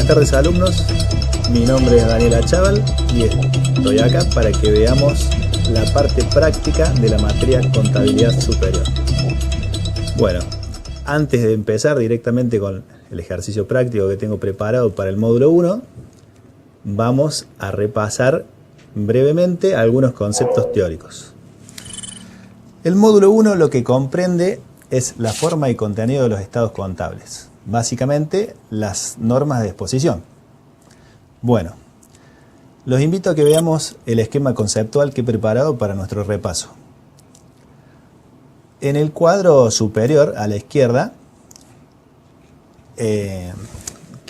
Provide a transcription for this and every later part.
Buenas tardes alumnos, mi nombre es Daniel Achával y estoy acá para que veamos la parte práctica de la materia Contabilidad Superior. Bueno, antes de empezar directamente con el ejercicio práctico que tengo preparado para el módulo 1, vamos a repasar brevemente algunos conceptos teóricos. El módulo 1 lo que comprende es la forma y contenido de los estados contables. Básicamente, las normas de exposición. Bueno, los invito a que veamos el esquema conceptual que he preparado para nuestro repaso. En el cuadro superior, a la izquierda, que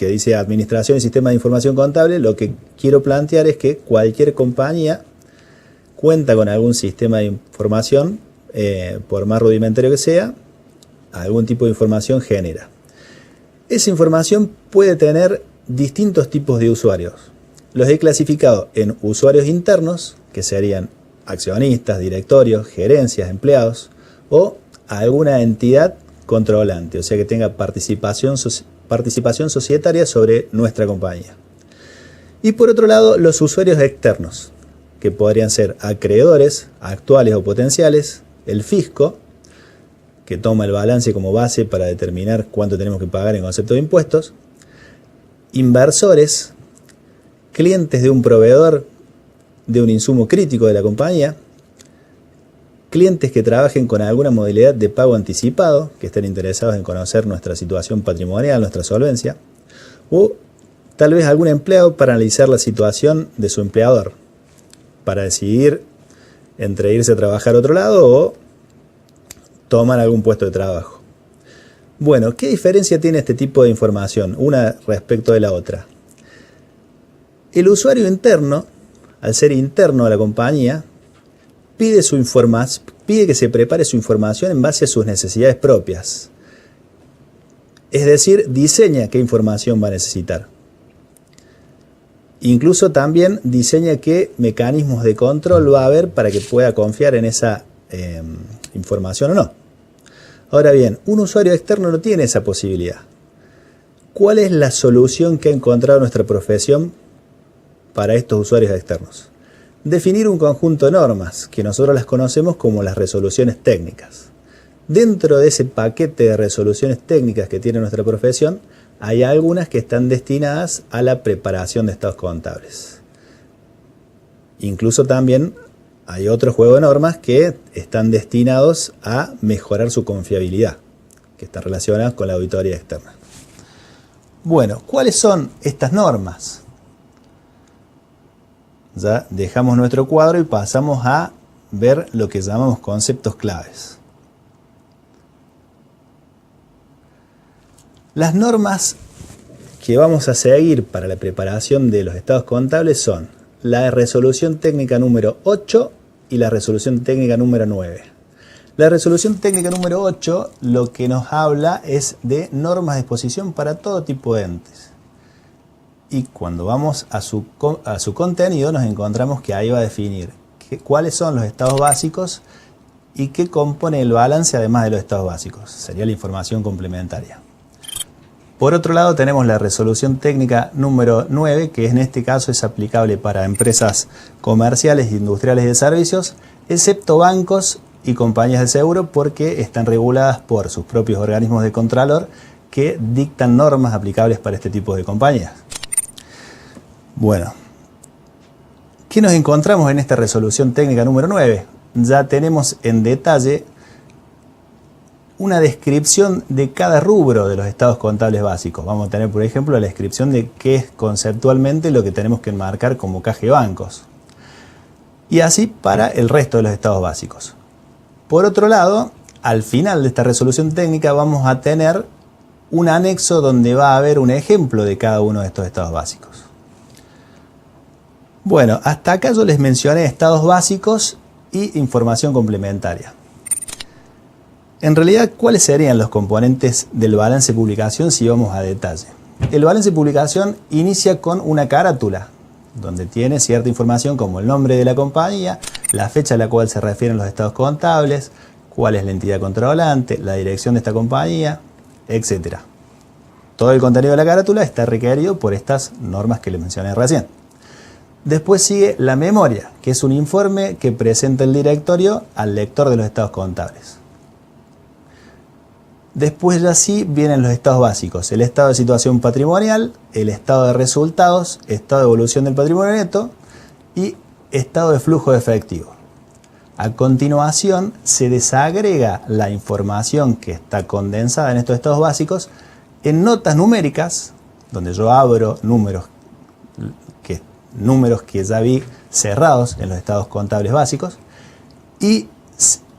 dice Administración y Sistema de Información Contable, lo que quiero plantear es que cualquier compañía cuenta con algún sistema de información, por más rudimentario que sea, algún tipo de información genera. Esa información puede tener distintos tipos de usuarios. Los he clasificado en usuarios internos, que serían accionistas, directorios, gerencias, empleados, o alguna entidad controlante, o sea que tenga participación societaria sobre nuestra compañía. Y por otro lado, los usuarios externos, que podrían ser acreedores, actuales o potenciales, el fisco, que toma el balance como base para determinar cuánto tenemos que pagar en concepto de impuestos, inversores, clientes de un proveedor de un insumo crítico de la compañía, clientes que trabajen con alguna modalidad de pago anticipado, que estén interesados en conocer nuestra situación patrimonial, nuestra solvencia, o tal vez algún empleado para analizar la situación de su empleador, para decidir entre irse a trabajar a otro lado o tomar algún puesto de trabajo. Bueno, ¿qué diferencia tiene este tipo de información una respecto de la otra? El usuario interno, al ser interno a la compañía, pide que se prepare su información en base a sus necesidades propias. Es decir, diseña qué información va a necesitar. Incluso también diseña qué mecanismos de control va a haber para que pueda confiar en esa información o no. Ahora bien, un usuario externo no tiene esa posibilidad. ¿Cuál es la solución que ha encontrado nuestra profesión para estos usuarios externos? Definir un conjunto de normas, que nosotros las conocemos como las resoluciones técnicas. Dentro de ese paquete de resoluciones técnicas que tiene nuestra profesión, hay algunas que están destinadas a la preparación de estados contables. Incluso también hay otro juego de normas que están destinados a mejorar su confiabilidad, que están relacionadas con la auditoría externa. Bueno, ¿cuáles son estas normas? Ya dejamos nuestro cuadro y pasamos a ver lo que llamamos conceptos claves. Las normas que vamos a seguir para la preparación de los estados contables son la resolución técnica número 8 y la resolución técnica número 9. La resolución técnica número 8 lo que nos habla es de normas de exposición para todo tipo de entes. Y cuando vamos a su contenido nos encontramos que ahí va a definir cuáles son los estados básicos y qué compone el balance además de los estados básicos. Sería la información complementaria. Por otro lado tenemos la resolución técnica número 9, que en este caso es aplicable para empresas comerciales, industriales y de servicios, excepto bancos y compañías de seguro, porque están reguladas por sus propios organismos de contralor que dictan normas aplicables para este tipo de compañías. Bueno, ¿qué nos encontramos en esta resolución técnica número 9? Ya tenemos en detalle una descripción de cada rubro de los estados contables básicos. Vamos a tener, por ejemplo, la descripción de qué es conceptualmente lo que tenemos que enmarcar como caja de bancos. Y así para el resto de los estados básicos. Por otro lado, al final de esta resolución técnica vamos a tener un anexo donde va a haber un ejemplo de cada uno de estos estados básicos. Bueno, hasta acá yo les mencioné estados básicos y información complementaria. En realidad, ¿cuáles serían los componentes del balance de publicación si vamos a detalle? El balance de publicación inicia con una carátula, donde tiene cierta información como el nombre de la compañía, la fecha a la cual se refieren los estados contables, cuál es la entidad controlante, la dirección de esta compañía, etc. todo el contenido de la carátula está requerido por estas normas que les mencioné recién. Después sigue la memoria, que es un informe que presenta el directorio al lector de los estados contables. Después ya sí vienen los estados básicos, el estado de situación patrimonial, el estado de resultados, estado de evolución del patrimonio neto y estado de flujo de efectivo. A continuación se desagrega la información que está condensada en estos estados básicos en notas numéricas, donde yo abro números que ya vi cerrados en los estados contables básicos, y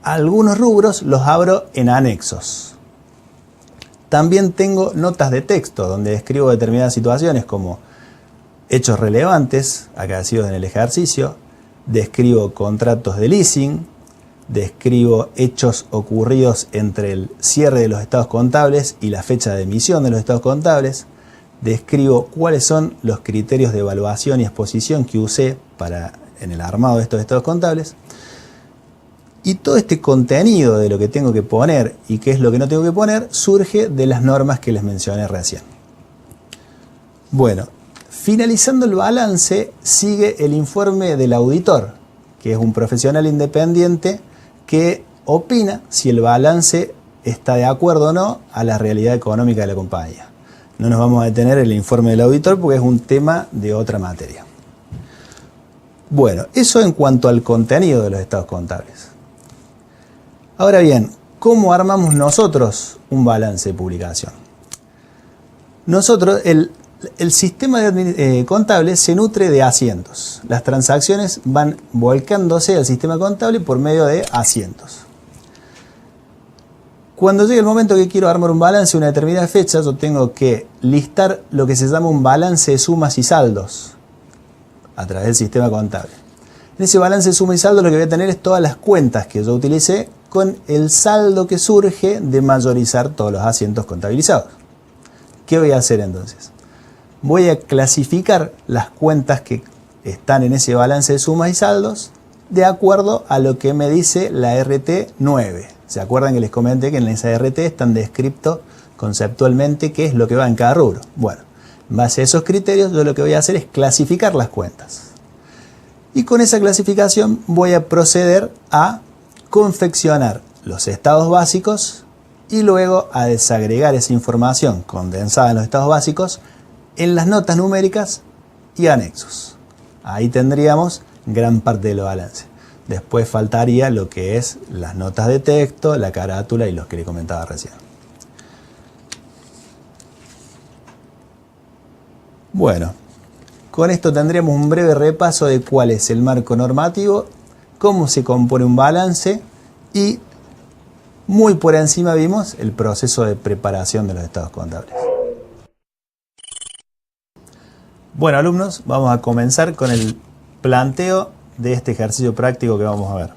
algunos rubros los abro en anexos. También tengo notas de texto, donde describo determinadas situaciones como hechos relevantes, acaecidos en el ejercicio, describo contratos de leasing, describo hechos ocurridos entre el cierre de los estados contables y la fecha de emisión de los estados contables, describo cuáles son los criterios de evaluación y exposición que usé en el armado de estos estados contables. Y todo este contenido de lo que tengo que poner y qué es lo que no tengo que poner surge de las normas que les mencioné recién. Bueno, finalizando el balance sigue el informe del auditor, que es un profesional independiente que opina si el balance está de acuerdo o no a la realidad económica de la compañía. No nos vamos a detener en el informe del auditor porque es un tema de otra materia. Bueno, eso en cuanto al contenido de los estados contables. Ahora bien, ¿cómo armamos nosotros un balance de publicación? Nosotros, el sistema contable se nutre de asientos. Las transacciones van volcándose al sistema contable por medio de asientos. Cuando llegue el momento que quiero armar un balance de una determinada fecha, yo tengo que listar lo que se llama un balance de sumas y saldos a través del sistema contable. En ese balance de suma y saldo lo que voy a tener es todas las cuentas que yo utilicé con el saldo que surge de mayorizar todos los asientos contabilizados. ¿Qué voy a hacer entonces? Voy a clasificar las cuentas que están en ese balance de sumas y saldos de acuerdo a lo que me dice la RT 9. ¿Se acuerdan que les comenté que en esa RT están descrito conceptualmente qué es lo que va en cada rubro? Bueno, en base a esos criterios yo lo que voy a hacer es clasificar las cuentas. Y con esa clasificación voy a proceder a confeccionar los estados básicos y luego a desagregar esa información condensada en los estados básicos en las notas numéricas y anexos. Ahí tendríamos gran parte del balance. Después faltaría lo que es las notas de texto, la carátula y los que le comentaba recién. Bueno, con esto tendríamos un breve repaso de cuál es el marco normativo, cómo se compone un balance y muy por encima vimos el proceso de preparación de los estados contables. Bueno, alumnos, vamos a comenzar con el planteo de este ejercicio práctico que vamos a ver.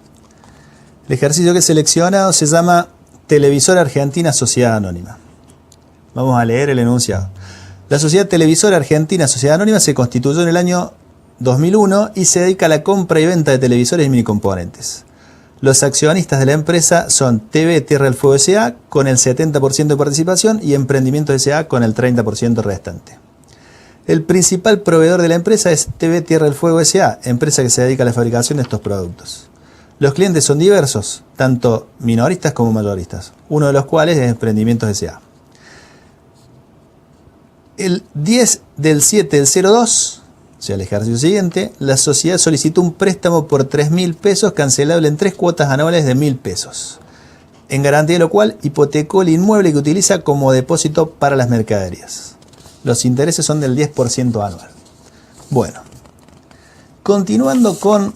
El ejercicio que he seleccionado se llama Televisora Argentina Sociedad Anónima. Vamos a leer el enunciado. La Sociedad Televisora Argentina Sociedad Anónima se constituyó en el año 2001 y se dedica a la compra y venta de televisores y minicomponentes. Los accionistas de la empresa son TV Tierra del Fuego S.A. con el 70% de participación y Emprendimiento S.A. con el 30% restante. El principal proveedor de la empresa es TV Tierra del Fuego S.A., empresa que se dedica a la fabricación de estos productos. Los clientes son diversos, tanto minoristas como mayoristas, uno de los cuales es Emprendimientos S.A. El 10 del 7 del 02, o sea, el ejercicio siguiente, la sociedad solicitó un préstamo por 3.000 pesos cancelable en 3 cuotas anuales de 1.000 pesos, en garantía de lo cual hipotecó el inmueble que utiliza como depósito para las mercaderías. Los intereses son del 10% anual. Bueno, continuando con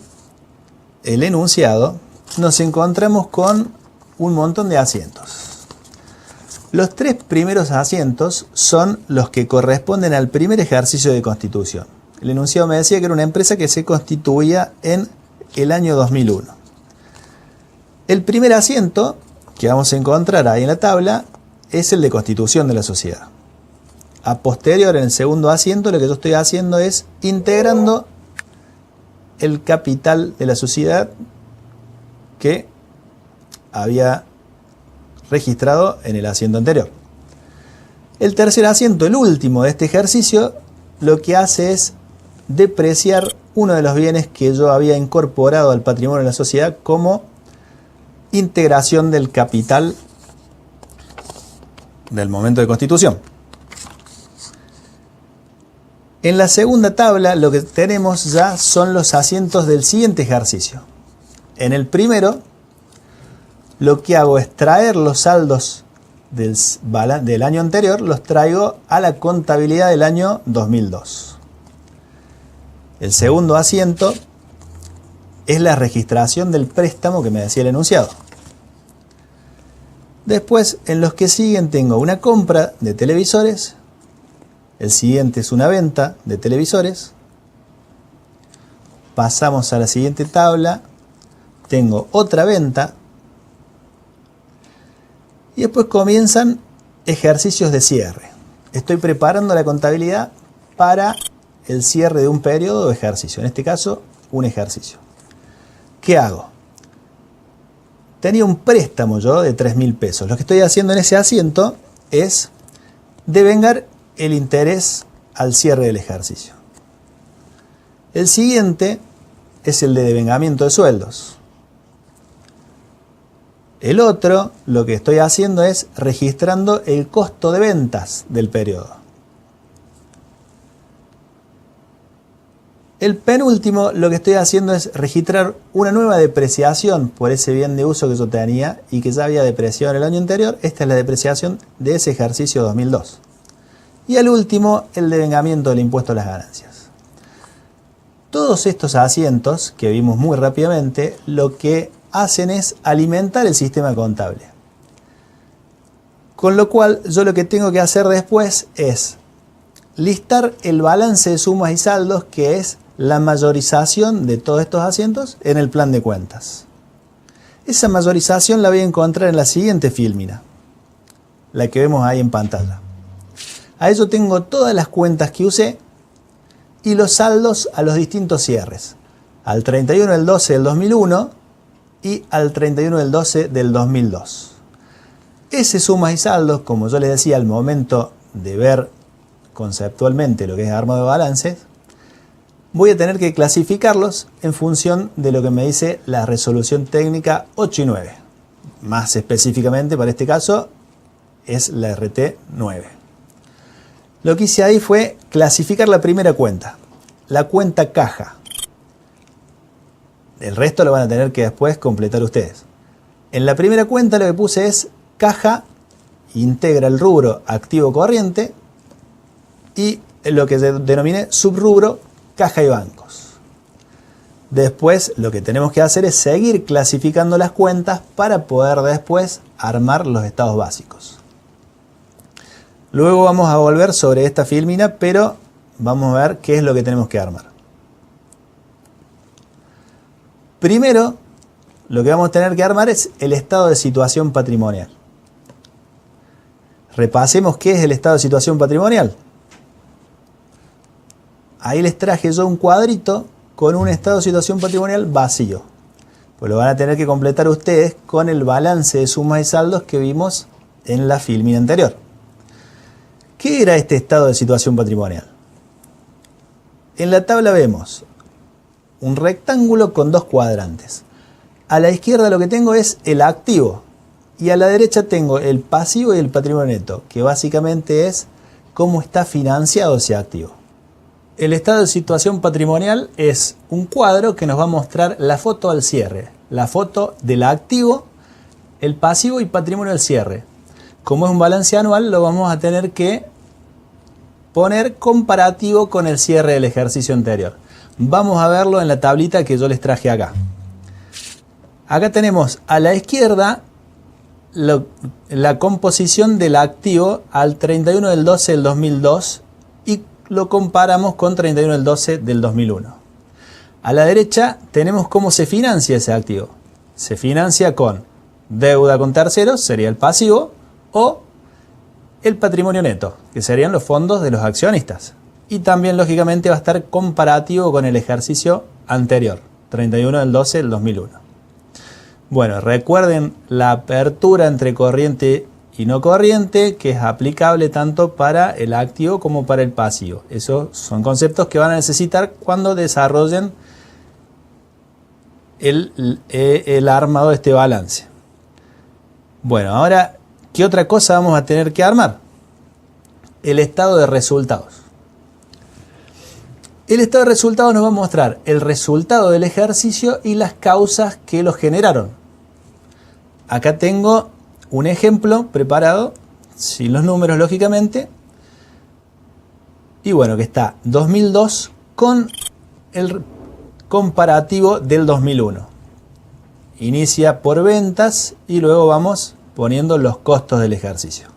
el enunciado, nos encontramos con un montón de asientos. Los 3 primeros asientos son los que corresponden al primer ejercicio de constitución. El enunciado me decía que era una empresa que se constituía en el año 2001. El primer asiento que vamos a encontrar ahí en la tabla es el de constitución de la sociedad. A posterior, en el segundo asiento, lo que yo estoy haciendo es integrando el capital de la sociedad que había registrado en el asiento anterior. El tercer asiento, el último de este ejercicio, lo que hace es depreciar uno de los bienes que yo había incorporado al patrimonio de la sociedad como integración del capital del momento de constitución. En la segunda tabla lo que tenemos ya son los asientos del siguiente ejercicio. En el primero, lo que hago es traer los saldos del año anterior, los traigo a la contabilidad del año 2002. El segundo asiento es la registración del préstamo que me decía el enunciado. Después, en los que siguen, tengo una compra de televisores. El siguiente es una venta de televisores. Pasamos a la siguiente tabla. Tengo otra venta. Y después comienzan ejercicios de cierre. Estoy preparando la contabilidad para el cierre de un periodo o ejercicio. En este caso, un ejercicio. ¿Qué hago? Tenía un préstamo yo de 3.000 pesos. Lo que estoy haciendo en ese asiento es devengar el interés al cierre del ejercicio. El siguiente es el de devengamiento de sueldos. El otro, lo que estoy haciendo es registrando el costo de ventas del periodo. El penúltimo, lo que estoy haciendo es registrar una nueva depreciación por ese bien de uso que yo tenía y que ya había depreciado en el año anterior. Esta es la depreciación de ese ejercicio 2002. Y el último, el devengamiento del impuesto a las ganancias. Todos estos asientos que vimos muy rápidamente, lo que hacen es alimentar el sistema contable. Con lo cual, yo lo que tengo que hacer después es listar el balance de sumas y saldos, que es la mayorización de todos estos asientos en el plan de cuentas. Esa mayorización la voy a encontrar en la siguiente fílmina, la que vemos ahí en pantalla. A eso tengo todas las cuentas que usé y los saldos a los distintos cierres, al 31 del 12 del 2001 y al 31 del 12 del 2002. Ese sumas y saldos, como yo les decía al momento de ver conceptualmente lo que es armado de balances, voy a tener que clasificarlos en función de lo que me dice la resolución técnica 8 y 9. Más específicamente para este caso es la RT 9. Lo que hice ahí fue clasificar la primera cuenta, la cuenta caja. El resto lo van a tener que después completar ustedes. En la primera cuenta lo que puse es caja, integra el rubro activo corriente y lo que denominé subrubro caja y bancos. Después lo que tenemos que hacer es seguir clasificando las cuentas para poder después armar los estados básicos. Luego vamos a volver sobre esta fílmina, pero vamos a ver qué es lo que tenemos que armar. Primero, lo que vamos a tener que armar es el estado de situación patrimonial. Repasemos qué es el estado de situación patrimonial. Ahí les traje yo un cuadrito con un estado de situación patrimonial vacío. Pues lo van a tener que completar ustedes con el balance de sumas y saldos que vimos en la fílmina anterior. ¿Qué era este estado de situación patrimonial? En la tabla vemos un rectángulo con dos cuadrantes. A la izquierda lo que tengo es el activo y a la derecha tengo el pasivo y el patrimonio neto, que básicamente es cómo está financiado ese activo. El estado de situación patrimonial es un cuadro que nos va a mostrar la foto al cierre, la foto del activo, el pasivo y patrimonio al cierre. Como es un balance anual, lo vamos a tener que poner comparativo con el cierre del ejercicio anterior. Vamos a verlo en la tablita que yo les traje acá. Acá tenemos a la izquierda la composición del activo al 31 del 12 del 2002 y lo comparamos con 31 del 12 del 2001. A la derecha tenemos cómo se financia ese activo. Se financia con deuda con terceros, sería el pasivo, o el patrimonio neto, que serían los fondos de los accionistas. Y también, lógicamente, va a estar comparativo con el ejercicio anterior, 31 del 12 del 2001. Bueno, recuerden la apertura entre corriente y no corriente, que es aplicable tanto para el activo como para el pasivo. Esos son conceptos que van a necesitar cuando desarrollen el armado de este balance. Bueno, ahora, ¿qué otra cosa vamos a tener que armar? El estado de resultados. El estado de resultados nos va a mostrar el resultado del ejercicio y las causas que lo generaron. Acá tengo un ejemplo preparado, sin los números lógicamente, y bueno, que está 2002 con el comparativo del 2001. Inicia por ventas y luego vamos poniendo los costos del ejercicio.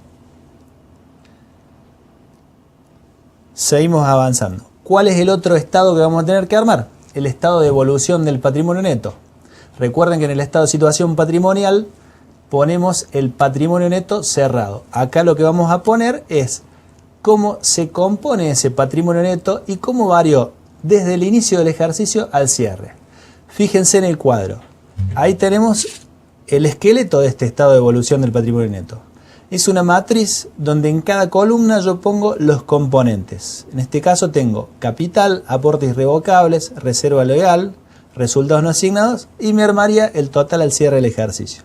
Seguimos avanzando. ¿Cuál es el otro estado que vamos a tener que armar? El estado de evolución del patrimonio neto. Recuerden que en el estado de situación patrimonial ponemos el patrimonio neto cerrado. Acá lo que vamos a poner es cómo se compone ese patrimonio neto y cómo varió desde el inicio del ejercicio al cierre. Fíjense en el cuadro. Ahí tenemos el esqueleto de este estado de evolución del patrimonio neto. Es una matriz donde en cada columna yo pongo los componentes. En este caso tengo capital, aportes irrevocables, reserva legal, resultados no asignados y me armaría el total al cierre del ejercicio.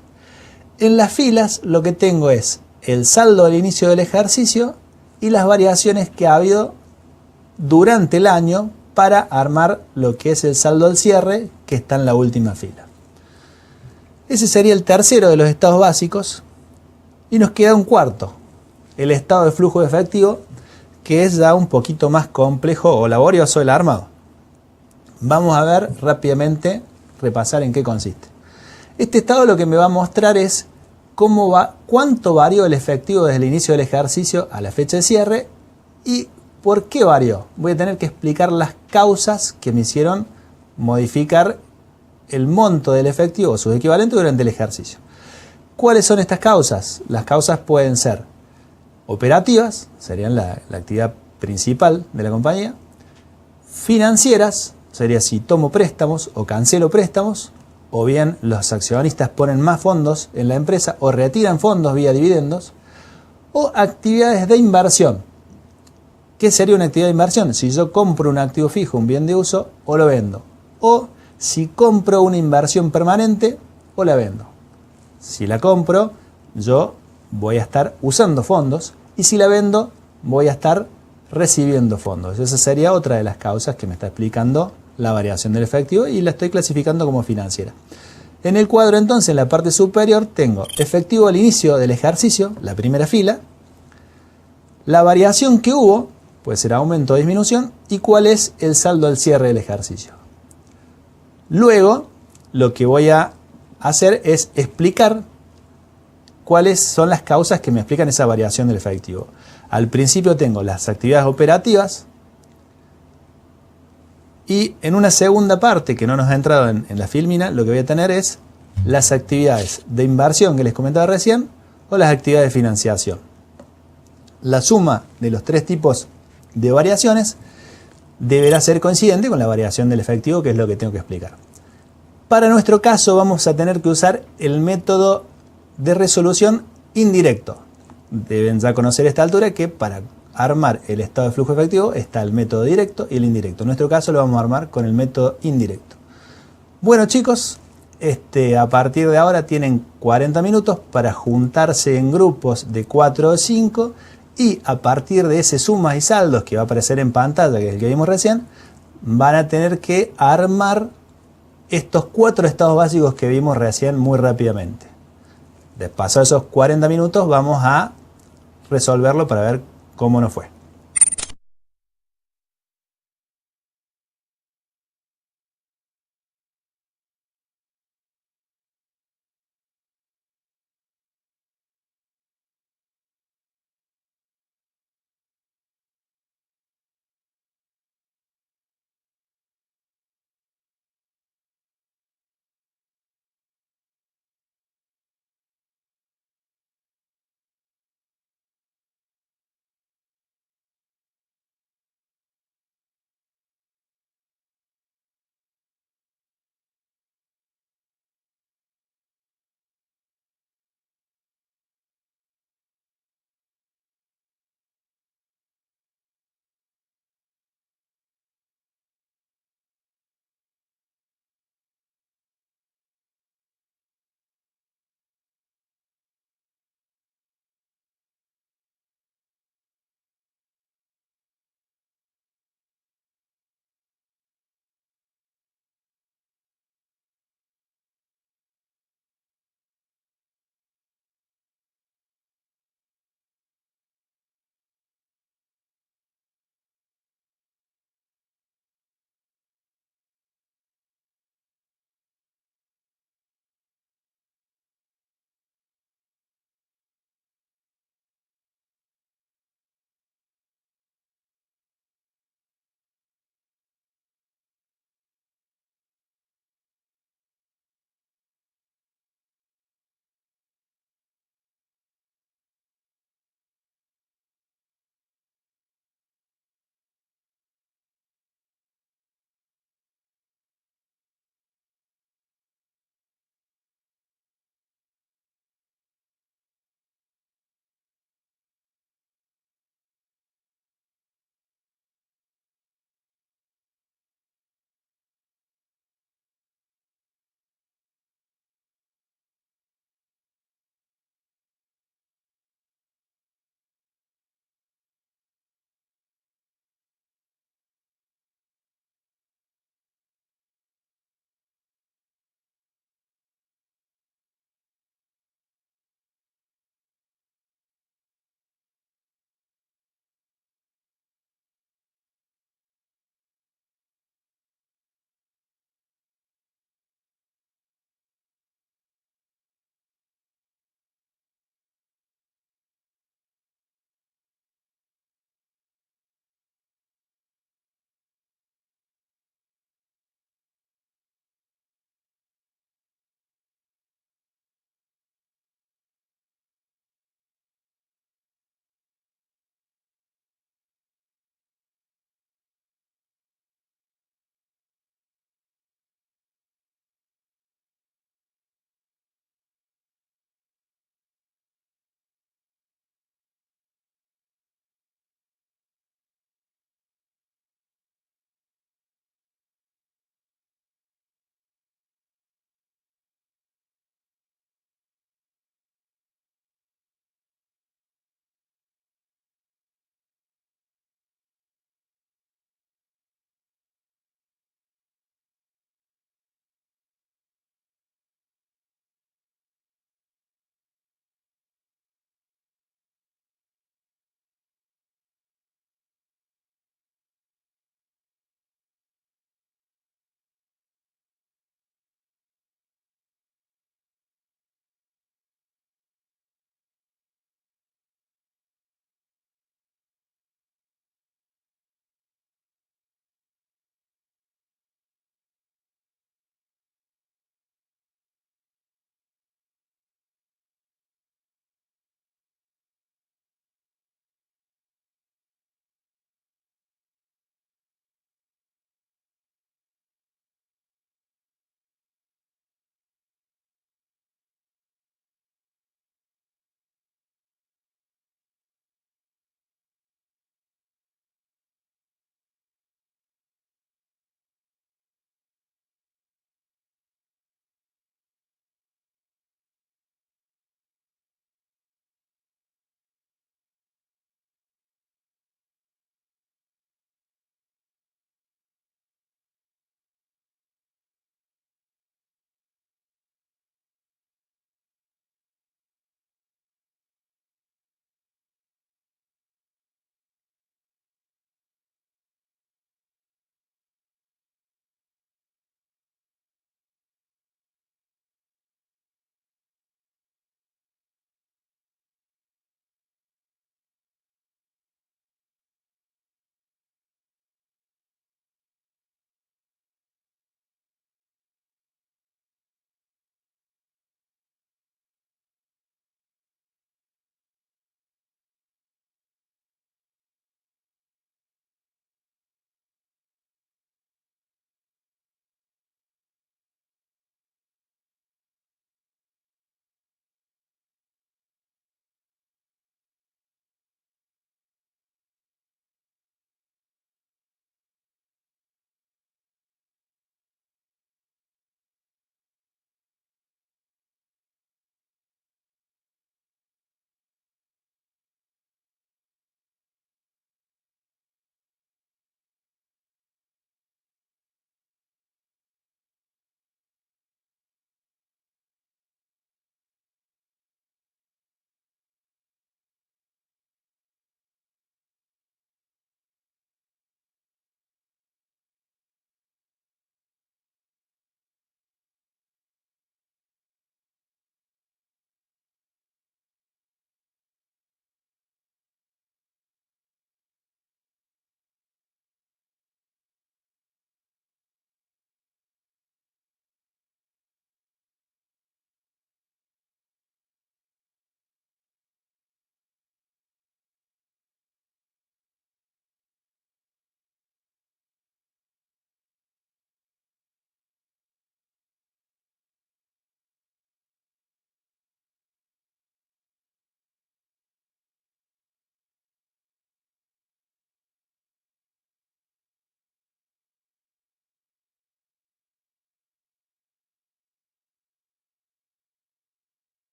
En las filas lo que tengo es el saldo al inicio del ejercicio y las variaciones que ha habido durante el año para armar lo que es el saldo al cierre, que está en la última fila. Ese sería el tercero de los estados básicos. Y nos queda un cuarto, el estado de flujo de efectivo, que es ya un poquito más complejo o laborioso el armado. Vamos a ver rápidamente, repasar en qué consiste. Este estado lo que me va a mostrar es cuánto varió el efectivo desde el inicio del ejercicio a la fecha de cierre y por qué varió. Voy a tener que explicar las causas que me hicieron modificar el monto del efectivo o sus equivalentes durante el ejercicio. ¿Cuáles son estas causas? Las causas pueden ser operativas, serían la actividad principal de la compañía, financieras, sería si tomo préstamos o cancelo préstamos, o bien los accionistas ponen más fondos en la empresa o retiran fondos vía dividendos, o actividades de inversión. ¿Qué sería una actividad de inversión? Si yo compro un activo fijo, un bien de uso, o lo vendo. O si compro una inversión permanente, o la vendo. Si la compro, yo voy a estar usando fondos y si la vendo, voy a estar recibiendo fondos. Esa sería otra de las causas que me está explicando la variación del efectivo y la estoy clasificando como financiera. En el cuadro entonces, en la parte superior, tengo efectivo al inicio del ejercicio, la primera fila, la variación que hubo, puede ser aumento o disminución, y cuál es el saldo al cierre del ejercicio. Luego, lo que voy a hacer es explicar cuáles son las causas que me explican esa variación del efectivo. Al principio tengo las actividades operativas y en una segunda parte que no nos ha entrado en la filmina, lo que voy a tener es las actividades de inversión que les comentaba recién o las actividades de financiación. La suma de los tres tipos de variaciones deberá ser coincidente con la variación del efectivo, que es lo que tengo que explicar. Para nuestro caso vamos a tener que usar el método de resolución indirecto. Deben ya conocer a esta altura que para armar el estado de flujo efectivo está el método directo y el indirecto. En nuestro caso lo vamos a armar con el método indirecto. Bueno chicos, a partir de ahora tienen 40 minutos para juntarse en grupos de 4 o 5 y a partir de ese sumas y saldos que va a aparecer en pantalla, que es el que vimos recién, van a tener que armar estos 4 estados básicos que vimos recién muy rápidamente. Después de esos 40 minutos vamos a resolverlo para ver cómo nos fue.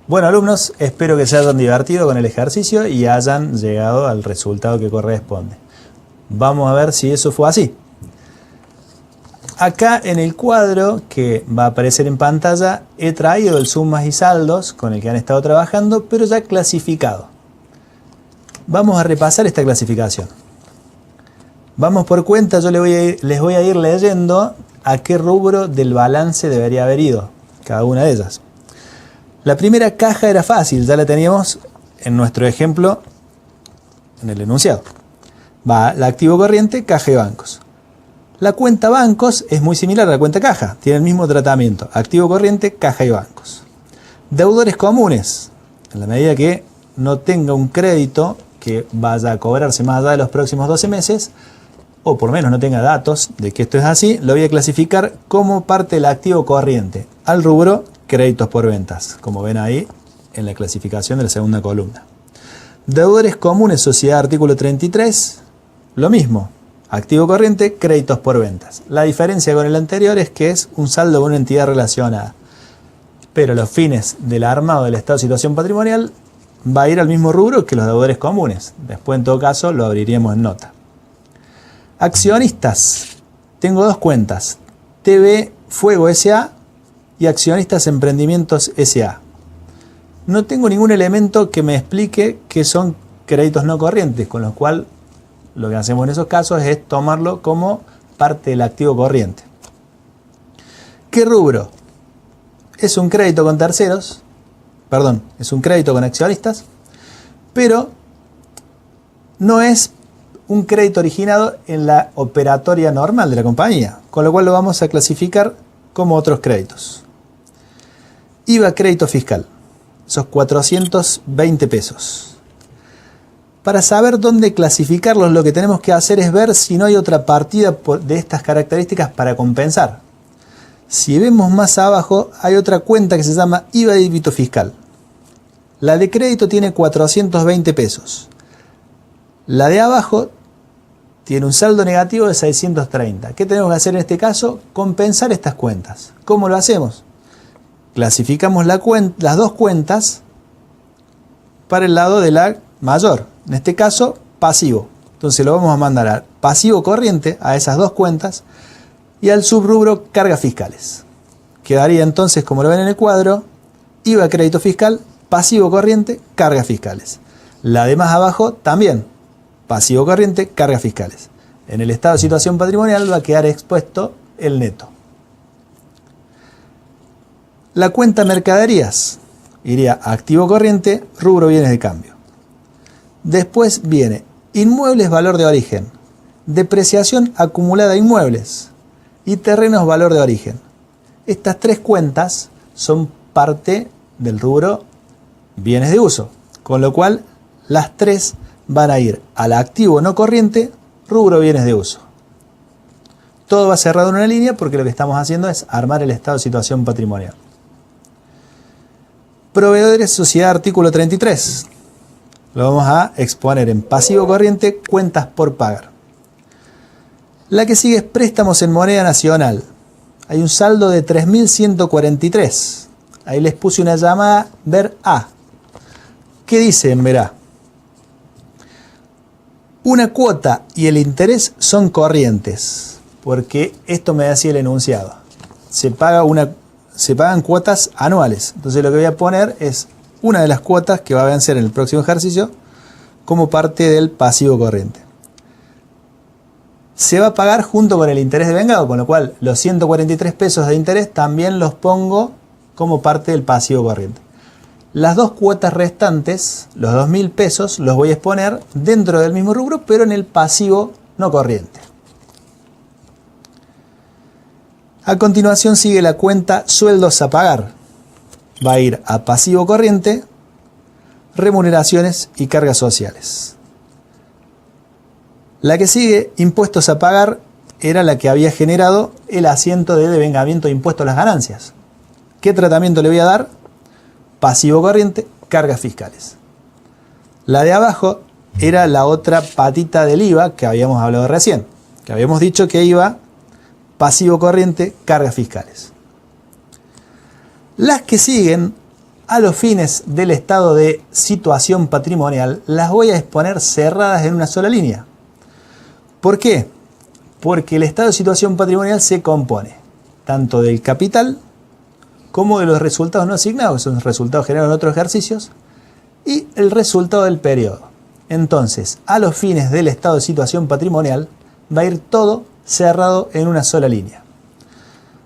Bueno, alumnos, espero que se hayan divertido con el ejercicio y hayan llegado al resultado que corresponde. Vamos a ver si eso fue así. Acá en el cuadro que va a aparecer en pantalla he traído el sumas y saldos con el que han estado trabajando, pero ya clasificado. Vamos a repasar esta clasificación. Vamos por cuenta, yo les voy a ir leyendo a qué rubro del balance debería haber ido cada una de ellas. La primera caja era fácil, ya la teníamos en nuestro ejemplo en el enunciado. Va la activo corriente, caja y bancos. La cuenta bancos es muy similar a la cuenta caja, tiene el mismo tratamiento, activo corriente, caja y bancos. Deudores comunes, en la medida que no tenga un crédito que vaya a cobrarse más allá de los próximos 12 meses, o por lo menos no tenga datos de que esto es así, lo voy a clasificar como parte del activo corriente, al rubro créditos por ventas, como ven ahí en la clasificación de la segunda columna. Deudores comunes, sociedad artículo 33, lo mismo. Activo corriente, créditos por ventas. La diferencia con el anterior es que es un saldo de una entidad relacionada. Pero los fines del armado del estado de situación patrimonial va a ir al mismo rubro que los deudores comunes. Después, en todo caso, lo abriríamos en nota. Accionistas. Tengo dos cuentas. TV Fuego S.A. y Accionistas Emprendimientos S.A. No tengo ningún elemento que me explique que son créditos no corrientes, con lo cual lo que hacemos en esos casos es tomarlo como parte del activo corriente. ¿Qué rubro? Es un crédito con terceros, es un crédito con accionistas, pero no es un crédito originado en la operatoria normal de la compañía, con lo cual lo vamos a clasificar como otros créditos. IVA crédito fiscal, esos 420 pesos. Para saber dónde clasificarlos, lo que tenemos que hacer es ver si no hay otra partida de estas características para compensar. Si vemos más abajo, hay otra cuenta que se llama IVA y débito fiscal. La de crédito tiene 420 pesos. La de abajo tiene un saldo negativo de 630. ¿Qué tenemos que hacer en este caso? Compensar estas cuentas. ¿Cómo lo hacemos? Clasificamos las dos cuentas para el lado de la mayor. En este caso, pasivo. Entonces lo vamos a mandar a pasivo corriente, a esas dos cuentas, y al subrubro cargas fiscales. Quedaría entonces, como lo ven en el cuadro, IVA crédito fiscal, pasivo corriente, cargas fiscales. La de más abajo también, pasivo corriente, cargas fiscales. En el estado de situación patrimonial va a quedar expuesto el neto. La cuenta mercaderías iría a activo corriente, rubro bienes de cambio. Después viene inmuebles valor de origen, depreciación acumulada de inmuebles y terrenos valor de origen. Estas tres cuentas son parte del rubro bienes de uso, con lo cual las tres van a ir al activo no corriente, rubro bienes de uso. Todo va cerrado en una línea porque lo que estamos haciendo es armar el estado de situación patrimonial. Proveedores, sociedad artículo 33. Lo vamos a exponer en pasivo corriente, cuentas por pagar. La que sigue es préstamos en moneda nacional. Hay un saldo de 3.143. Ahí les puse una llamada ver A. ¿Qué dice en ver A? Una cuota y el interés son corrientes, porque esto me decía el enunciado. Se pagan cuotas anuales. Entonces lo que voy a poner es una de las cuotas que va a vencer en el próximo ejercicio como parte del pasivo corriente. Se va a pagar junto con el interés de vengado, con lo cual los 143 pesos de interés también los pongo como parte del pasivo corriente. Las dos cuotas restantes, los 2.000 pesos, los voy a exponer dentro del mismo rubro, pero en el pasivo no corriente. A continuación sigue la cuenta sueldos a pagar. Va a ir a pasivo corriente, remuneraciones y cargas sociales. La que sigue, impuestos a pagar, era la que había generado el asiento de devengamiento de impuestos a las ganancias. ¿Qué tratamiento le voy a dar? Pasivo corriente, cargas fiscales. La de abajo era la otra patita del IVA que habíamos hablado recién, que habíamos dicho que iba pasivo corriente, cargas fiscales. Las que siguen a los fines del estado de situación patrimonial, las voy a exponer cerradas en una sola línea. ¿Por qué? Porque el estado de situación patrimonial se compone tanto del capital como de los resultados no asignados, que son resultados generados en otros ejercicios, y el resultado del periodo. Entonces, a los fines del estado de situación patrimonial, va a ir todo cerrado en una sola línea.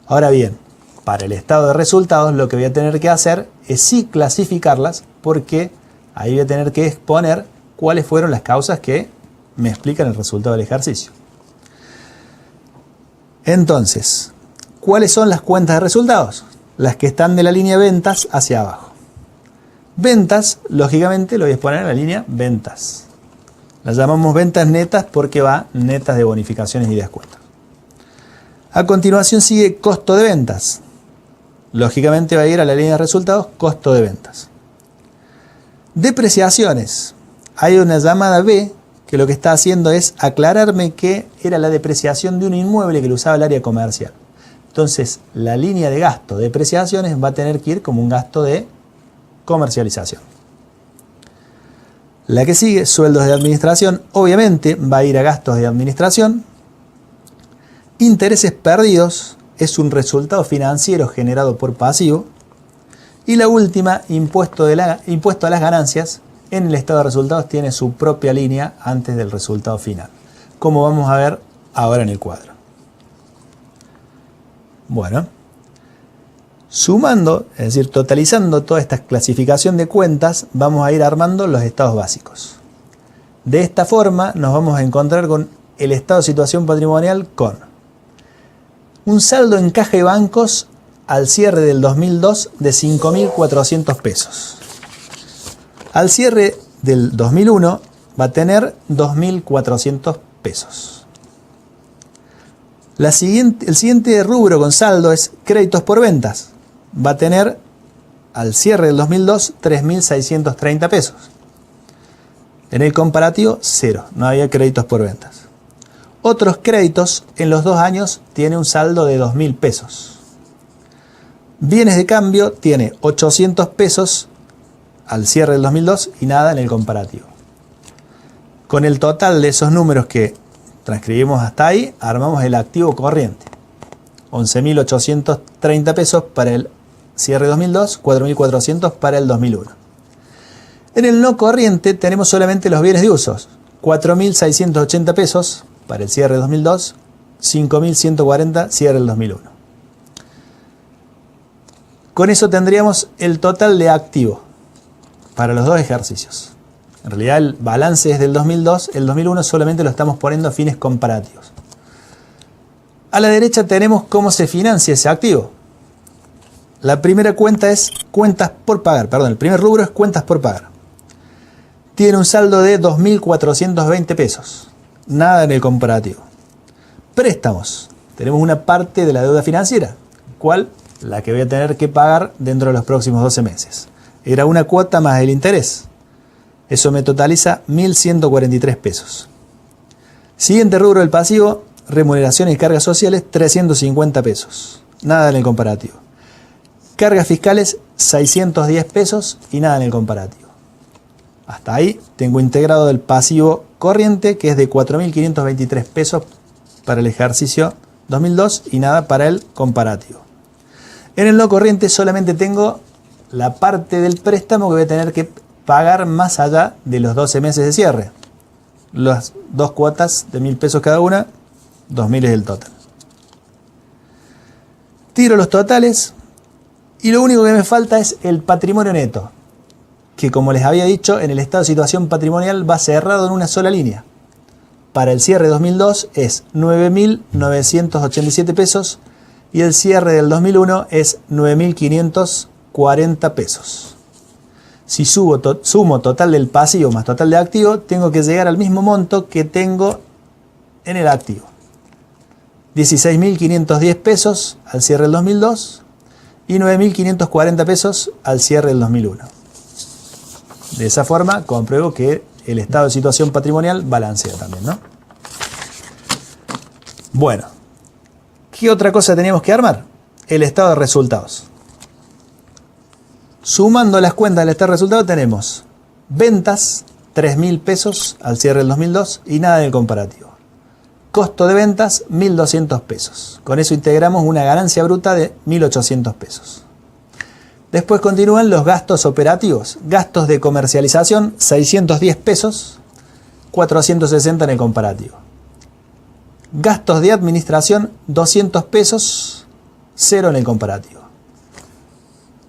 Ahora bien, para el estado de resultados, lo que voy a tener que hacer es sí clasificarlas, porque ahí voy a tener que exponer cuáles fueron las causas que me explican el resultado del ejercicio. Entonces, ¿cuáles son las cuentas de resultados? Las que están de la línea ventas hacia abajo. Ventas, lógicamente, lo voy a exponer en la línea ventas. Las llamamos ventas netas porque va netas de bonificaciones y descuentos. A continuación sigue costo de ventas. Lógicamente va a ir a la línea de resultados, costo de ventas. Depreciaciones. Hay una llamada B que lo que está haciendo es aclararme que era la depreciación de un inmueble que lo usaba el área comercial. Entonces, la línea de gasto de depreciaciones va a tener que ir como un gasto de comercialización. La que sigue, sueldos de administración, obviamente va a ir a gastos de administración. Intereses perdidos es un resultado financiero generado por pasivo. Y la última, impuesto a las ganancias, en el estado de resultados tiene su propia línea antes del resultado final, como vamos a ver ahora en el cuadro. Bueno, sumando, es decir, totalizando toda esta clasificación de cuentas, vamos a ir armando los estados básicos. De esta forma nos vamos a encontrar con el estado de situación patrimonial con un saldo en caja de bancos al cierre del 2002 de 5.400 pesos. Al cierre del 2001 va a tener 2.400 pesos. El siguiente rubro con saldo es créditos por ventas. Va a tener al cierre del 2002 3.630 pesos. En el comparativo, 0. No había créditos por ventas. Otros créditos en los 2 años tiene un saldo de 2.000 pesos. Bienes de cambio tiene 800 pesos al cierre del 2002 y nada en el comparativo. Con el total de esos números que transcribimos hasta ahí, armamos el activo corriente. 11.830 pesos para el cierre 2002, 4.400 para el 2001. En el no corriente tenemos solamente los bienes de usos. 4.680 pesos para el cierre 2002, 5.140 cierre el 2001. Con eso tendríamos el total de activo para los dos ejercicios. En realidad el balance es del 2002, el 2001 solamente lo estamos poniendo a fines comparativos. A la derecha tenemos cómo se financia ese activo. La primera cuenta es cuentas por pagar, el primer rubro es cuentas por pagar. Tiene un saldo de 2.420 pesos, nada en el comparativo. Préstamos, tenemos una parte de la deuda financiera, ¿cuál? La que voy a tener que pagar dentro de los próximos 12 meses. Era una cuota más el interés. Eso me totaliza 1.143 pesos. Siguiente rubro del pasivo, remuneraciones y cargas sociales, 350 pesos. Nada en el comparativo. Cargas fiscales, 610 pesos y nada en el comparativo. Hasta ahí tengo integrado el pasivo corriente, que es de 4.523 pesos para el ejercicio 2002 y nada para el comparativo. En el no corriente solamente tengo la parte del préstamo que voy a tener que pagar más allá de los 12 meses de cierre. Las dos cuotas de 1.000 pesos cada una, 2.000 es el total. Tiro los totales y lo único que me falta es el patrimonio neto, que como les había dicho, en el estado de situación patrimonial va cerrado en una sola línea. Para el cierre 2002 es 9.987 pesos y el cierre del 2001 es 9.540 pesos. Si sumo total del pasivo más total de activo, tengo que llegar al mismo monto que tengo en el activo. 16.510 pesos al cierre del 2002 y 9.540 pesos al cierre del 2001. De esa forma compruebo que el estado de situación patrimonial balancea también, ¿no? Bueno, ¿qué otra cosa teníamos que armar? El estado de resultados. Sumando las cuentas de este resultado tenemos ventas, 3.000 pesos al cierre del 2002 y nada del comparativo. Costo de ventas, 1.200 pesos. Con eso integramos una ganancia bruta de 1.800 pesos. Después continúan los gastos operativos. Gastos de comercialización, 610 pesos, 460 en el comparativo. Gastos de administración, 200 pesos, 0 en el comparativo.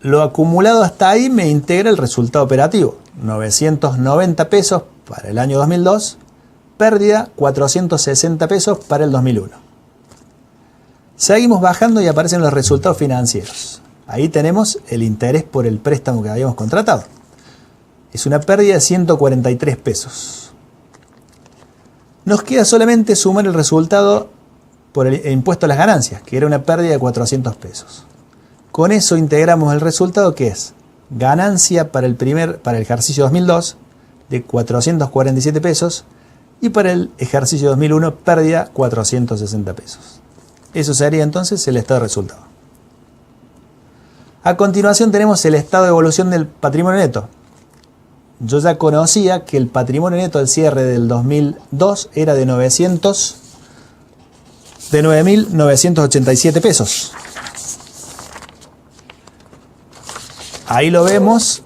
Lo acumulado hasta ahí me integra el resultado operativo. 990 pesos para el año 2002, pérdida 460 pesos para el 2001. Seguimos bajando y aparecen los resultados financieros. Ahí tenemos el interés por el préstamo que habíamos contratado. Es una pérdida de 143 pesos. Nos queda solamente sumar el resultado por el impuesto a las ganancias, que era una pérdida de 400 pesos. Con eso integramos el resultado, que es ganancia para el ejercicio 2002 de 447 pesos y para el ejercicio 2001 pérdida 460 pesos. Eso sería entonces el estado de resultado. A continuación tenemos el estado de evolución del patrimonio neto. Yo ya conocía que el patrimonio neto al cierre del 2002 era de 9.987 pesos. Ahí lo vemos,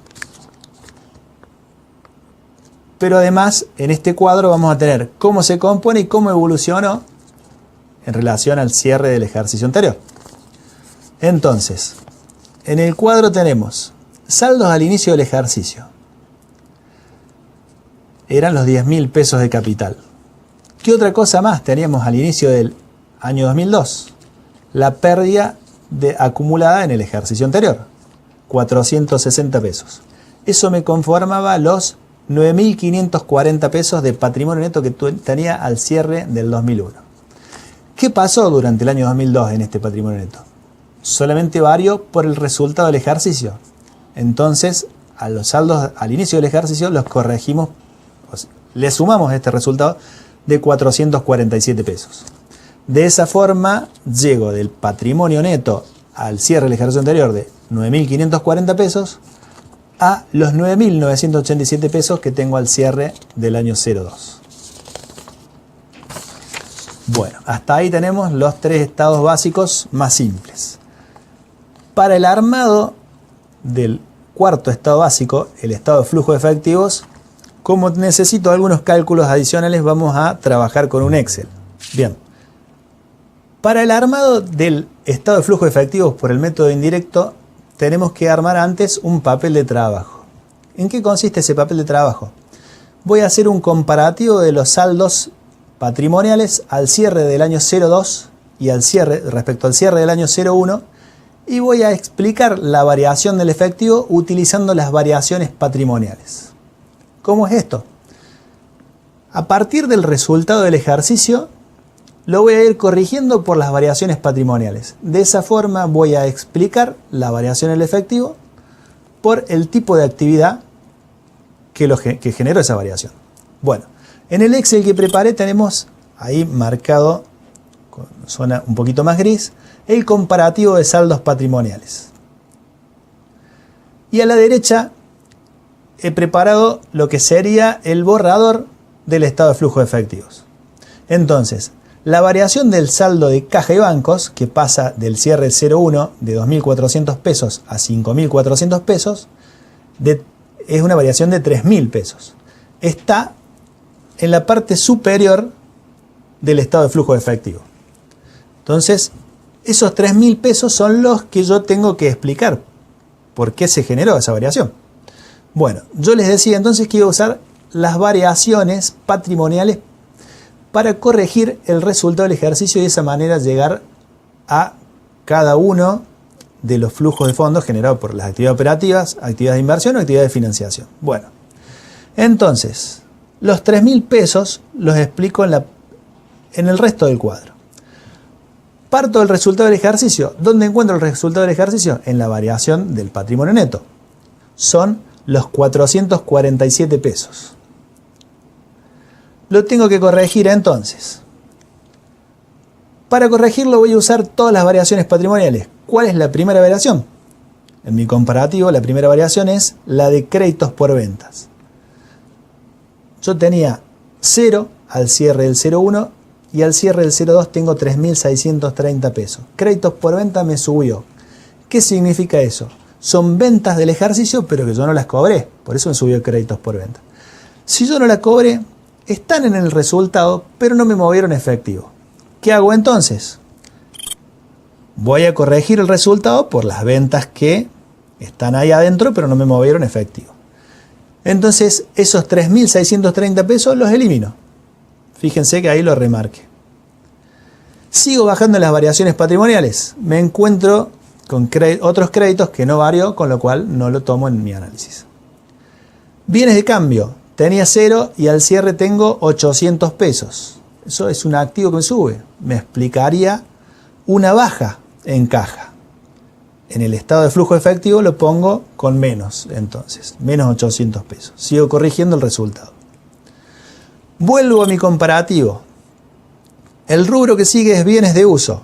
pero además en este cuadro vamos a tener cómo se compone y cómo evolucionó en relación al cierre del ejercicio anterior. Entonces, en el cuadro tenemos saldos al inicio del ejercicio. Eran los 10.000 pesos de capital. ¿Qué otra cosa más teníamos al inicio del año 2002? La pérdida acumulada en el ejercicio anterior. 460 pesos. Eso me conformaba los 9.540 pesos de patrimonio neto que tenía al cierre del 2001. ¿Qué pasó durante el año 2002 en este patrimonio neto? Solamente varió por el resultado del ejercicio. Entonces, a los saldos al inicio del ejercicio los corregimos, le sumamos este resultado de 447 pesos. De esa forma, llego del patrimonio neto al cierre del ejercicio anterior de 9.540 pesos a los 9.987 pesos que tengo al cierre del año 02. Bueno, hasta ahí tenemos los tres estados básicos más simples. Para el armado del cuarto estado básico, el estado de flujo de efectivos, como necesito algunos cálculos adicionales, vamos a trabajar con un Excel. Bien. Para el armado del estado de flujo de efectivos por el método indirecto, tenemos que armar antes un papel de trabajo. ¿En qué consiste ese papel de trabajo? Voy a hacer un comparativo de los saldos patrimoniales al cierre del año 02 y respecto al cierre del año 01, y voy a explicar la variación del efectivo utilizando las variaciones patrimoniales. ¿Cómo es esto? A partir del resultado del ejercicio, lo voy a ir corrigiendo por las variaciones patrimoniales. De esa forma voy a explicar la variación del efectivo por el tipo de actividad que generó esa variación. Bueno, en el Excel que preparé tenemos ahí marcado con zona un poquito más gris el comparativo de saldos patrimoniales. Y a la derecha he preparado lo que sería el borrador del estado de flujo de efectivos. Entonces, la variación del saldo de caja y bancos, que pasa del cierre 01 de 2.400 pesos a 5.400 pesos, es una variación de 3.000 pesos. Está en la parte superior del estado de flujo de efectivo. Entonces, esos 3.000 pesos son los que yo tengo que explicar por qué se generó esa variación. Bueno, yo les decía entonces que iba a usar las variaciones patrimoniales para corregir el resultado del ejercicio y de esa manera llegar a cada uno de los flujos de fondos generados por las actividades operativas, actividades de inversión o actividades de financiación. Bueno, entonces, los 3.000 pesos los explico en el resto del cuadro. Parto del resultado del ejercicio. ¿Dónde encuentro el resultado del ejercicio? En la variación del patrimonio neto. Son los 447 pesos. Lo tengo que corregir entonces. Para corregirlo voy a usar todas las variaciones patrimoniales. ¿Cuál es la primera variación? En mi comparativo, la primera variación es la de créditos por ventas. Yo tenía 0 al cierre del 01 y al cierre del 02 tengo 3.630 pesos. Créditos por venta me subió. ¿Qué significa eso? Son ventas del ejercicio, pero que yo no las cobré. Por eso me subió créditos por venta. Si yo no las cobré, están en el resultado, pero no me movieron efectivo. ¿Qué hago entonces? Voy a corregir el resultado por las ventas que están ahí adentro, pero no me movieron efectivo. Entonces, esos 3.630 pesos los elimino. Fíjense que ahí lo remarqué. Sigo bajando las variaciones patrimoniales. Me encuentro con otros créditos que no varió, con lo cual no lo tomo en mi análisis. Bienes de cambio. Tenía 0 y al cierre tengo 800 pesos. Eso es un activo que me sube. Me explicaría una baja en caja. En el estado de flujo efectivo lo pongo con menos, entonces, menos 800 pesos. Sigo corrigiendo el resultado. Vuelvo a mi comparativo. El rubro que sigue es bienes de uso.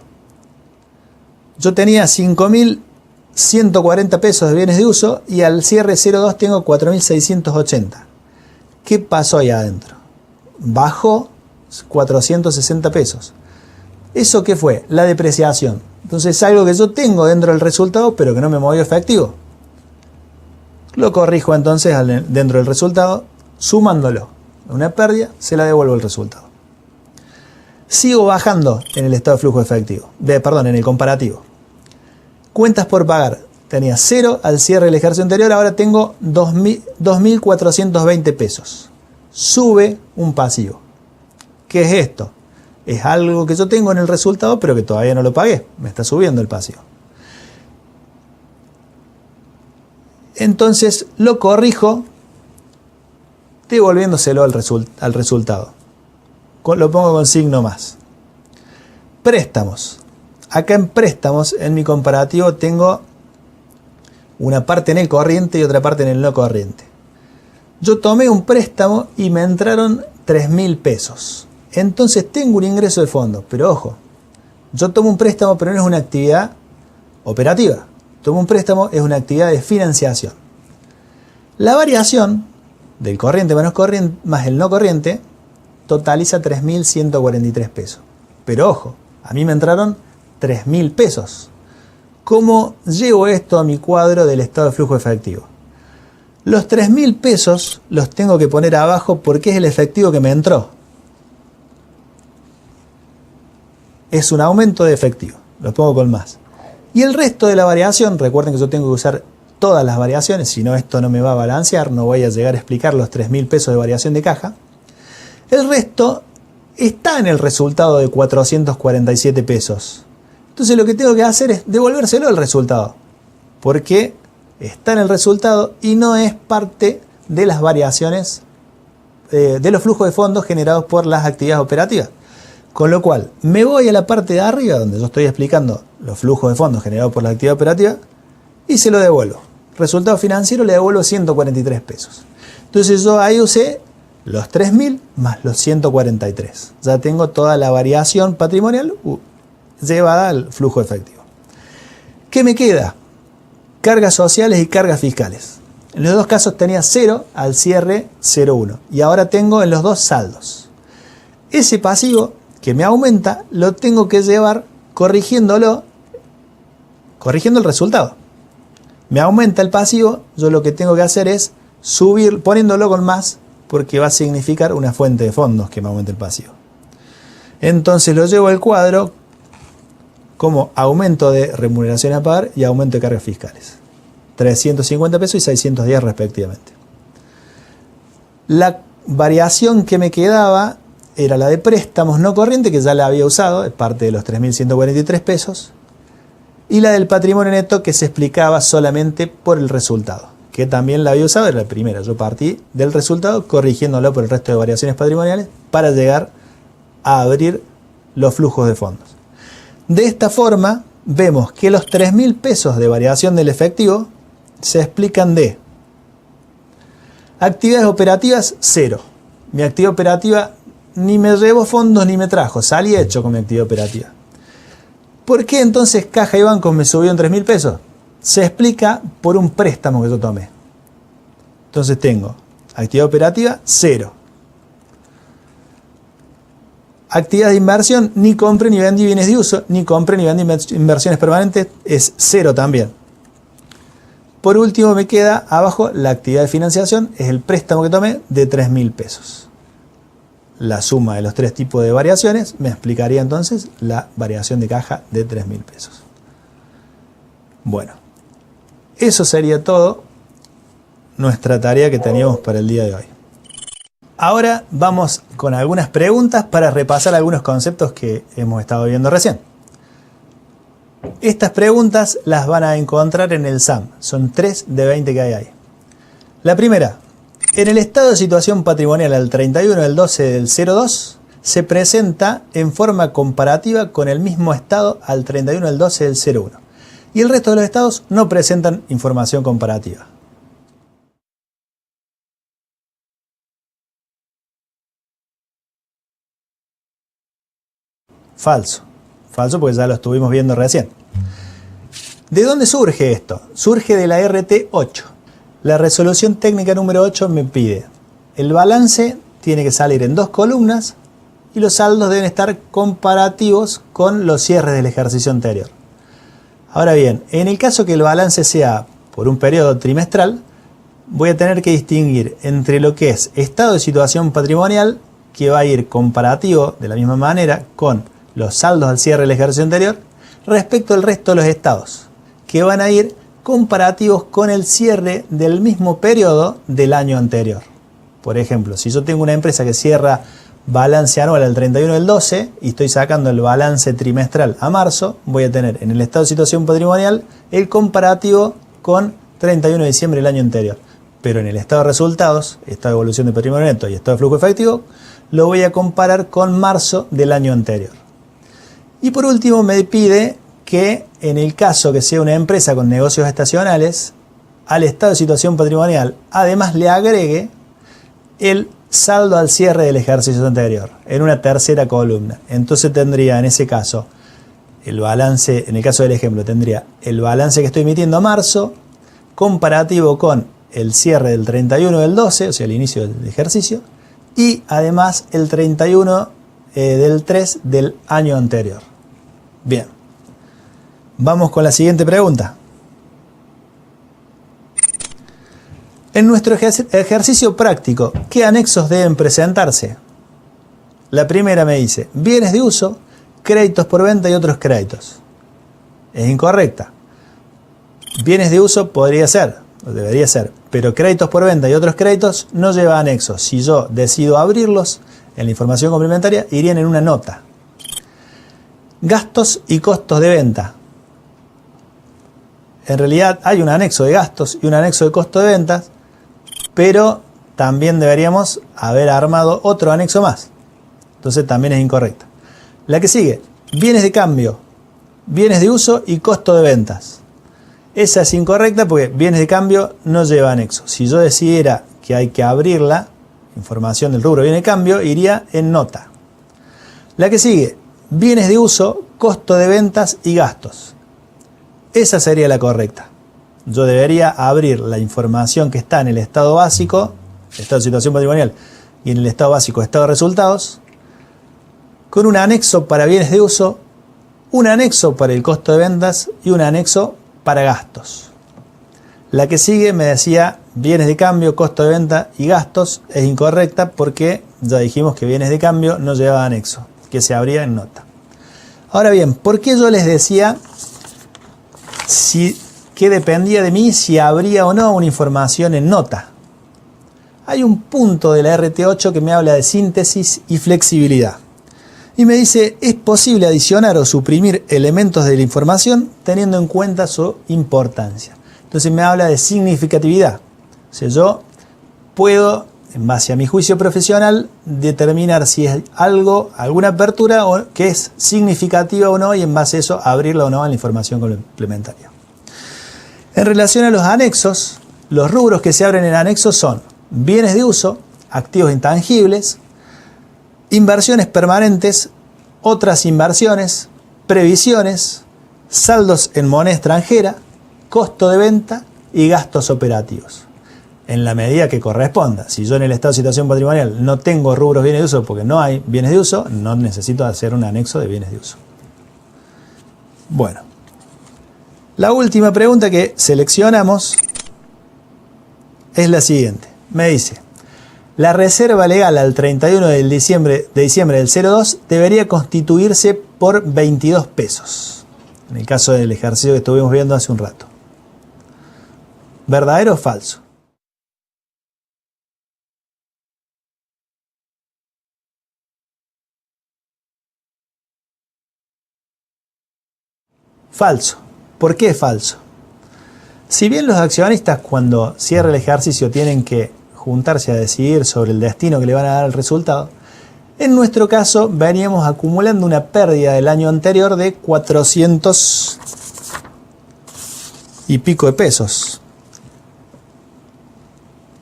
Yo tenía 5.140 pesos de bienes de uso y al cierre 02 tengo 4.680. ¿Qué pasó ahí adentro? Bajó 460 pesos. ¿Eso qué fue? La depreciación. Entonces es algo que yo tengo dentro del resultado, pero que no me movió efectivo. Lo corrijo entonces dentro del resultado, sumándolo. Una pérdida, se la devuelvo el resultado. Sigo bajando en el estado de flujo efectivo. En el comparativo. Cuentas por pagar. Tenía 0 al cierre del ejercicio anterior, ahora tengo 2.420 pesos. Sube un pasivo. ¿Qué es esto? Es algo que yo tengo en el resultado, pero que todavía no lo pagué. Me está subiendo el pasivo. Entonces lo corrijo devolviéndoselo al resultado. Lo pongo con signo más. Préstamos. Acá en préstamos, en mi comparativo, tengo una parte en el corriente y otra parte en el no corriente. Yo tomé un préstamo y me entraron 3.000 pesos. Entonces tengo un ingreso de fondo, pero ojo, yo tomo un préstamo, pero no es una actividad operativa. Tomo un préstamo, es una actividad de financiación. La variación del corriente más el no corriente totaliza 3.143 pesos. Pero ojo, a mí me entraron 3.000 pesos. ¿Cómo llevo esto a mi cuadro del estado de flujo efectivo? Los 3.000 pesos los tengo que poner abajo porque es el efectivo que me entró. Es un aumento de efectivo, lo pongo con más. Y el resto de la variación, recuerden que yo tengo que usar todas las variaciones, si no esto no me va a balancear, no voy a llegar a explicar los 3.000 pesos de variación de caja. El resto está en el resultado de 447 pesos. Entonces lo que tengo que hacer es devolvérselo al resultado, porque está en el resultado y no es parte de las variaciones de los flujos de fondos generados por las actividades operativas. Con lo cual, me voy a la parte de arriba, donde yo estoy explicando los flujos de fondos generados por la actividad operativa, y se lo devuelvo. Resultado financiero le devuelvo 143 pesos. Entonces yo ahí usé los 3.000 más los 143. Ya tengo toda la variación patrimonial llevada al flujo efectivo. ¿Qué me queda? Cargas sociales y cargas fiscales. En los dos casos tenía 0 al cierre 01. Y ahora tengo en los dos saldos. Ese pasivo que me aumenta, lo tengo que llevar corrigiendo el resultado. Me aumenta el pasivo, yo lo que tengo que hacer es subir, poniéndolo con más, porque va a significar una fuente de fondos que me aumente el pasivo. Entonces lo llevo al cuadro como aumento de remuneración a pagar y aumento de cargas fiscales. 350 pesos y 610 respectivamente. La variación que me quedaba era la de préstamos no corriente, que ya la había usado, es parte de los 3.143 pesos, y la del patrimonio neto, que se explicaba solamente por el resultado, que también la había usado, era la primera. Yo partí del resultado corrigiéndolo por el resto de variaciones patrimoniales para llegar a abrir los flujos de fondos. De esta forma, vemos que los 3.000 pesos de variación del efectivo se explican de actividades operativas, 0. Mi actividad operativa ni me llevó fondos ni me trajo, salí hecho con mi actividad operativa. ¿Por qué entonces caja y bancos me subió en 3.000 pesos? se explica por un préstamo que yo tomé. Entonces tengo actividad operativa, 0. Actividad de inversión, ni compré ni vendí bienes de uso, ni compré ni vendí inversiones permanentes, es 0 también. Por último me queda abajo la actividad de financiación, es el préstamo que tomé de 3.000 pesos. La suma de los tres tipos de variaciones me explicaría entonces la variación de caja de 3.000 pesos. Bueno, eso sería todo nuestra tarea que teníamos para el día de hoy. Ahora vamos con algunas preguntas para repasar algunos conceptos que hemos estado viendo recién. Estas preguntas las van a encontrar en el SAM. Son 3 de 20 que hay ahí. La primera. En el estado de situación patrimonial al 31 del 12 del 02 se presenta en forma comparativa con el mismo estado al 31 del 12 del 01. Y el resto de los estados no presentan información comparativa. Falso. Falso porque ya lo estuvimos viendo recién. ¿De dónde surge esto? Surge de la RT8. La resolución técnica número 8 me pide el balance tiene que salir en 2 columnas y los saldos deben estar comparativos con los cierres del ejercicio anterior. Ahora bien, en el caso que el balance sea por un periodo trimestral, voy a tener que distinguir entre lo que es estado de situación patrimonial, que va a ir comparativo de la misma manera con los saldos al cierre del ejercicio anterior, respecto al resto de los estados, que van a ir comparativos con el cierre del mismo periodo del año anterior. Por ejemplo, si yo tengo una empresa que cierra balance anual al 31 del 12 y estoy sacando el balance trimestral a marzo, voy a tener en el estado de situación patrimonial el comparativo con 31 de diciembre del año anterior. Pero en el estado de resultados, estado de evolución de patrimonio neto y estado de flujo efectivo, lo voy a comparar con marzo del año anterior. Y por último me pide que en el caso que sea una empresa con negocios estacionales, al estado de situación patrimonial además le agregue el saldo al cierre del ejercicio anterior en una tercera columna. Entonces tendría en ese caso el balance, en el caso del ejemplo, tendría el balance que estoy emitiendo a marzo comparativo con el cierre del 31 del 12, o sea el inicio del ejercicio, y además el 31 del 3 del año anterior. Bien, vamos con la siguiente pregunta. En nuestro ejercicio práctico, ¿qué anexos deben presentarse? La primera me dice, bienes de uso, créditos por venta y otros créditos. Es incorrecta. Bienes de uso podría ser, o debería ser, pero créditos por venta y otros créditos no lleva anexos. Si yo decido abrirlos en la información complementaria, irían en una nota. Gastos y costos de venta. En realidad hay un anexo de gastos y un anexo de costo de ventas, pero también deberíamos haber armado otro anexo más. Entonces también es incorrecta. La que sigue, bienes de cambio, bienes de uso y costo de ventas. Esa es incorrecta porque bienes de cambio no lleva anexo. Si yo decidiera que hay que abrirla, información del rubro bienes de cambio, iría en nota. La que sigue, bienes de uso, costo de ventas y gastos. Esa sería la correcta. Yo debería abrir la información que está en el estado básico, estado de situación patrimonial, y en el estado básico, estado de resultados, con un anexo para bienes de uso, un anexo para el costo de ventas y un anexo para gastos. La que sigue me decía bienes de cambio, costo de venta y gastos. Es incorrecta porque ya dijimos que bienes de cambio no lleva anexo, que se abría en nota. Ahora bien, ¿por qué yo les decía que dependía de mí si habría o no una información en nota? Hay un punto de la RT8 que me habla de síntesis y flexibilidad. Y me dice, es posible adicionar o suprimir elementos de la información teniendo en cuenta su importancia. Entonces me habla de significatividad. O sea, yo puedo, en base a mi juicio profesional, determinar si es algo, alguna apertura o que es significativa o no, y en base a eso abrirla o no a la información complementaria. En relación a los anexos, los rubros que se abren en anexos son bienes de uso, activos intangibles, inversiones permanentes, otras inversiones, previsiones, saldos en moneda extranjera, costo de venta y gastos operativos, en la medida que corresponda. Si yo en el estado de situación patrimonial no tengo rubros bienes de uso porque no hay bienes de uso, no necesito hacer un anexo de bienes de uso. Bueno, la última pregunta que seleccionamos es la siguiente. Me dice, la reserva legal al 31 de diciembre del 02 debería constituirse por 22 pesos. En el caso del ejercicio que estuvimos viendo hace un rato. ¿Verdadero o falso? Falso. ¿Por qué falso? Si bien los accionistas cuando cierra el ejercicio tienen que juntarse a decidir sobre el destino que le van a dar al resultado, en nuestro caso veníamos acumulando una pérdida del año anterior de 400 y pico de pesos.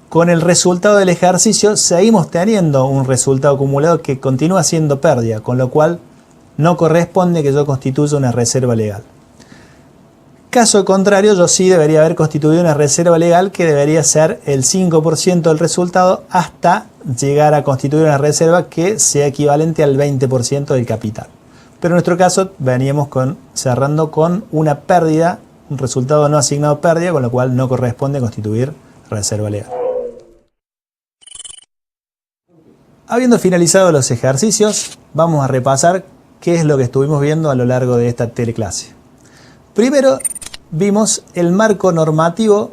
Con el resultado del ejercicio seguimos teniendo un resultado acumulado que continúa siendo pérdida, con lo cual no corresponde que yo constituya una reserva legal. Caso contrario, yo sí debería haber constituido una reserva legal que debería ser el 5% del resultado hasta llegar a constituir una reserva que sea equivalente al 20% del capital. Pero en nuestro caso veníamos cerrando con una pérdida, un resultado no asignado pérdida, con lo cual no corresponde constituir reserva legal. Habiendo finalizado los ejercicios, vamos a repasar qué es lo que estuvimos viendo a lo largo de esta teleclase. Primero, vimos el marco normativo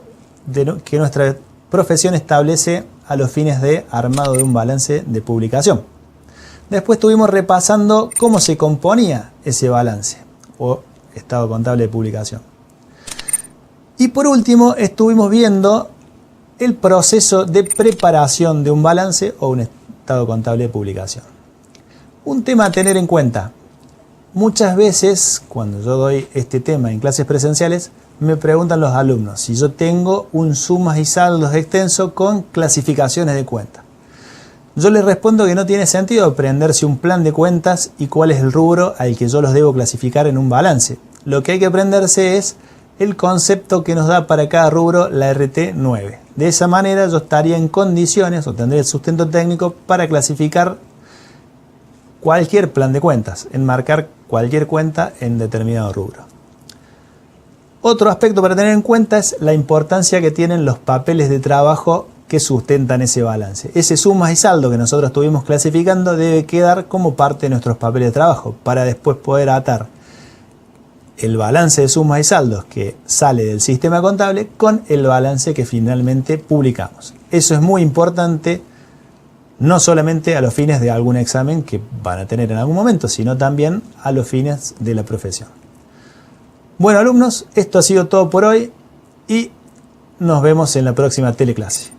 que nuestra profesión establece a los fines de armado de un balance de publicación. Después estuvimos repasando cómo se componía ese balance o estado contable de publicación. Y por último, estuvimos viendo el proceso de preparación de un balance o un estado contable de publicación. Un tema a tener en cuenta. Muchas veces, cuando yo doy este tema en clases presenciales, me preguntan los alumnos si yo tengo un sumas y saldos extenso con clasificaciones de cuentas. Yo les respondo que no tiene sentido aprenderse un plan de cuentas y cuál es el rubro al que yo los debo clasificar en un balance. Lo que hay que aprenderse es el concepto que nos da para cada rubro la RT 9. De esa manera yo estaría en condiciones o tendría el sustento técnico para clasificar cualquier plan de cuentas, enmarcar cualquier cuenta en determinado rubro. Otro aspecto para tener en cuenta es la importancia que tienen los papeles de trabajo que sustentan ese balance. Ese sumas y saldo que nosotros estuvimos clasificando debe quedar como parte de nuestros papeles de trabajo para después poder atar el balance de sumas y saldos que sale del sistema contable con el balance que finalmente publicamos. Eso es muy importante, no solamente a los fines de algún examen que van a tener en algún momento, sino también a los fines de la profesión. Bueno, alumnos, esto ha sido todo por hoy y nos vemos en la próxima teleclase.